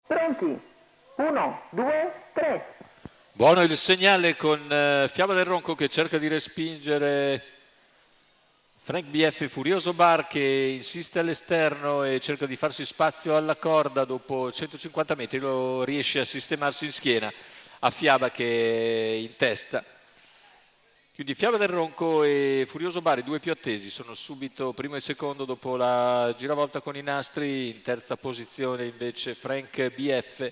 Pronti? 1, 2, 3. Buono il segnale con Fiaba del Ronco che cerca di respingere Frank BF Furioso Bar, che insiste all'esterno e cerca di farsi spazio alla corda. Dopo 150 metri lo riesce a sistemarsi in schiena a Fiaba, che è in testa. Quindi Fiaba del Ronco e Furioso Bar, i due più attesi, sono subito primo e secondo dopo la giravolta con i nastri. In terza posizione invece Frank BF,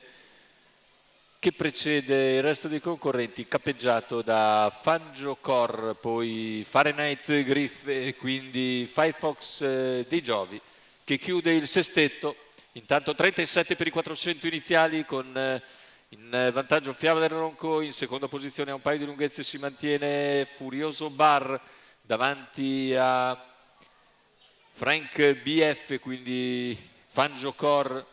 che precede il resto dei concorrenti, cappeggiato da Fangio Cor, poi Fahrenheit Griff e quindi Firefox dei Giovi, che chiude il sestetto. Intanto 37 per i 400 iniziali, con in vantaggio Fiaba del Ronco. In seconda posizione a un paio di lunghezze si mantiene Furioso Bar davanti a Frank BF, quindi Fangio Cor,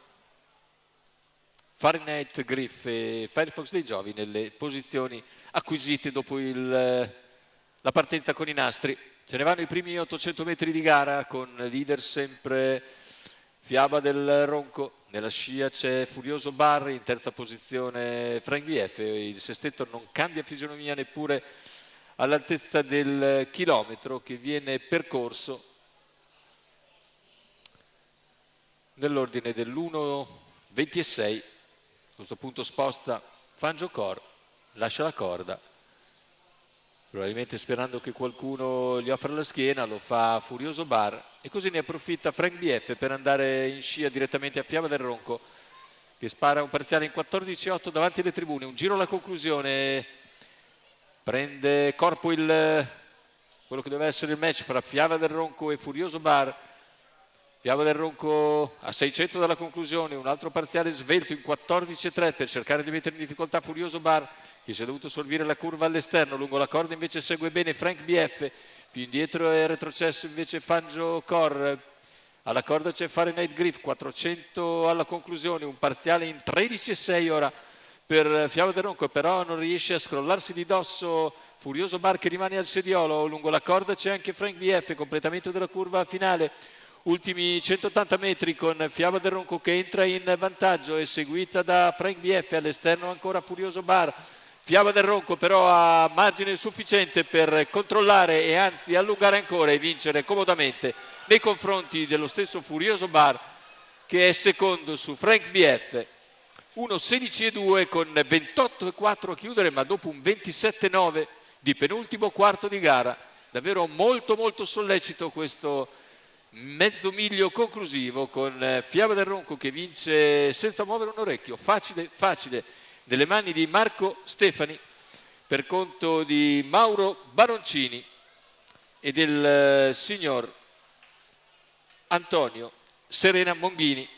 Fahrenheit Griff e Firefox dei Giovi nelle posizioni acquisite dopo la partenza con i nastri. Se ne vanno i primi 800 metri di gara, con leader sempre Fiaba del Ronco. Nella scia c'è Furioso Bar, in terza posizione Frank BF. Il sestetto non cambia fisionomia neppure all'altezza del chilometro che viene percorso nell'ordine dell'1:26. A questo punto sposta Fangio Cor, lascia la corda, probabilmente sperando che qualcuno gli offra la schiena. Lo fa Furioso Bar e così ne approfitta Frank BF per andare in scia direttamente a Fiaba del Ronco, che spara un parziale in 14:8 davanti alle tribune. Un giro alla conclusione, prende corpo quello che deve essere il match fra Fiaba del Ronco e Furioso Bar. Fiaba del Ronco a 600 dalla conclusione, un altro parziale svelto in 14:3 per cercare di mettere in difficoltà Furioso Bar, che si è dovuto sorbire la curva all'esterno. Lungo la corda invece segue bene Frank BF, più indietro è retrocesso invece Fangio Cor. Alla corda c'è Fahrenheit Griff, 400 alla conclusione, un parziale in 13:6 ora per Fiaba del Ronco, però non riesce a scrollarsi di dosso Furioso Bar, che rimane al sediolo. Lungo la corda c'è anche Frank BF, completamento della curva finale. Ultimi 180 metri con Fiaba del Ronco che entra in vantaggio e seguita da Frank BF. All'esterno ancora Furioso Bar. Fiaba del Ronco però ha margine sufficiente per controllare e anzi allungare ancora e vincere comodamente nei confronti dello stesso Furioso Bar, che è secondo su Frank BF. 1:16,2 con 28,4 a chiudere, ma dopo un 27,9 di penultimo quarto di gara. Davvero molto molto sollecito questo mezzo miglio conclusivo, con Fiaba del Ronco che vince senza muovere un orecchio, facile facile, nelle mani di Marco Stefani, per conto di Mauro Baroncini e del signor Antonio Serena Monghini.